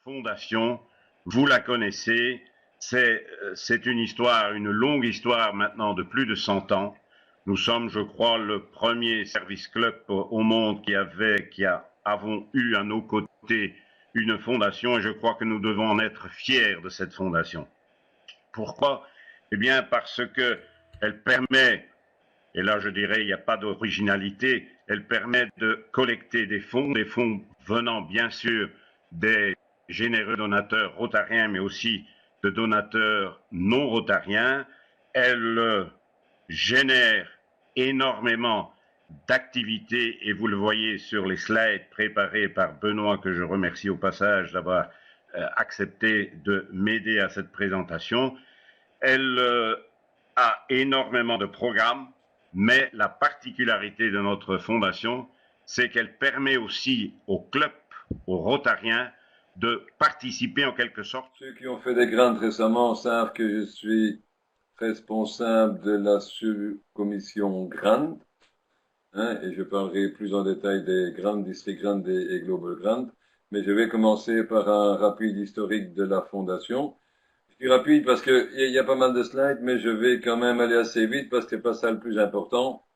fondation, vous la connaissez, c'est une histoire, une longue histoire maintenant de plus de 100 ans. Nous sommes, je crois, le premier service club au monde qui avons eu à nos côtés une fondation et je crois que nous devons en être fiers de cette fondation. Pourquoi? Eh bien parce que elle permet, et là je dirais il n'y a pas d'originalité, elle permet de collecter des fonds venant bien sûr des généreux donateurs rotariens, mais aussi de donateurs non rotariens. Elle génère énormément d'activités et vous le voyez sur les slides préparés par Benoît, que je remercie au passage d'avoir accepté de m'aider à cette présentation. Elle a énormément de programmes, mais la particularité de notre fondation, c'est qu'elle permet aussi aux clubs, aux Rotariens, de participer en quelque sorte. Ceux qui ont fait des grandes récemment savent que je suis responsable de la subcommission Grant, hein, et je parlerai plus en détail des grandes districts Grant et Global Grant, mais je vais commencer par un rapide historique de la fondation. Je dis rapide parce que il y a pas mal de slides, mais je vais quand même aller assez vite parce que c'est pas ça le plus important.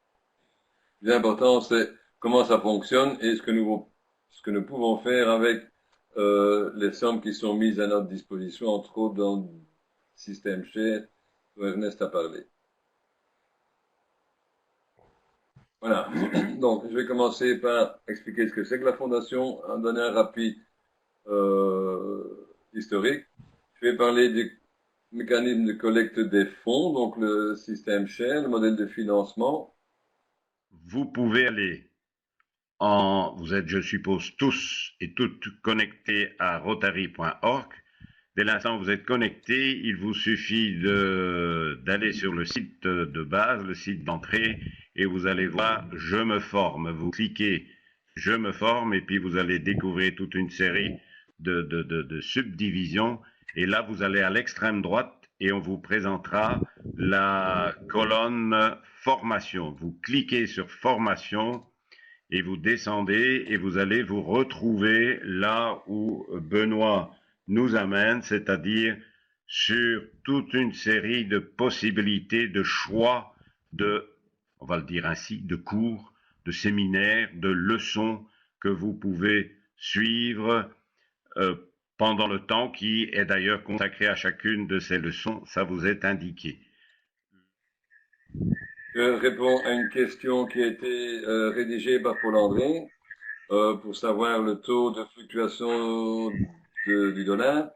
Le plus important, c'est comment ça fonctionne et ce que nous pouvons faire avec les sommes qui sont mises à notre disposition, entre autres dans le système share dont Ernest a parlé. Voilà. Donc, je vais commencer par expliquer ce que c'est que la fondation, en donner un rapide historique. Je vais parler du mécanisme de collecte des fonds, donc le système share, le modèle de financement. Vous pouvez aller vous êtes, je suppose, tous et toutes connectés à rotary.org. Dès l'instant où vous êtes connectés, il vous suffit d'aller sur le site de base, le site d'entrée, et vous allez voir « Je me forme ». Vous cliquez « Je me forme » et puis vous allez découvrir toute une série de subdivisions. Et là, vous allez à l'extrême droite et on vous présentera la colonne « Formation ». Vous cliquez sur « Formation » et vous descendez et vous allez vous retrouver là où Benoît nous amène, c'est-à-dire sur toute une série de possibilités, de choix, on va le dire ainsi, de cours, de séminaires, de leçons que vous pouvez suivre pendant le temps qui est d'ailleurs consacré à chacune de ces leçons, ça vous est indiqué. Je réponds à une question qui a été rédigée par Paul André pour savoir le taux de fluctuation du dollar.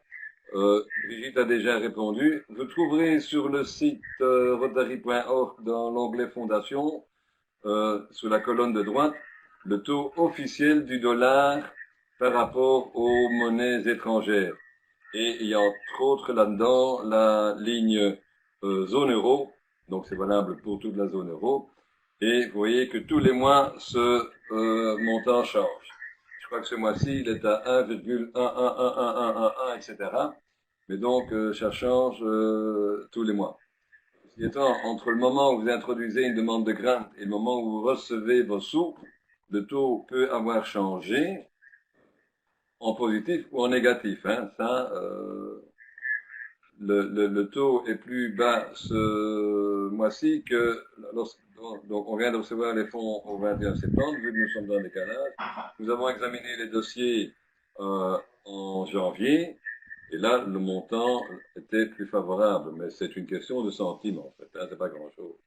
Brigitte a déjà répondu. Vous trouverez sur le site rotary.org dans l'onglet Fondation, sous la colonne de droite, le taux officiel du dollar par rapport aux monnaies étrangères. Et il y a entre autres là-dedans la ligne zone euro, donc c'est valable pour toute la zone euro. Et vous voyez que tous les mois, ce montant change. Je crois que ce mois-ci, il est à 1,111111, etc. Mais donc, ça change tous les mois. Ce qui étant, entre le moment où vous introduisez une demande de grant et le moment où vous recevez vos sous, le taux peut avoir changé en positif ou en négatif. Hein. Ça, le taux est plus bas ce mois-ci que donc on vient de recevoir les fonds au 21 septembre, vu que nous sommes dans le décalage. Nous avons examiné les dossiers en janvier, et là, le montant était plus favorable, mais c'est une question de centimes, en fait, hein, c'est pas grand-chose.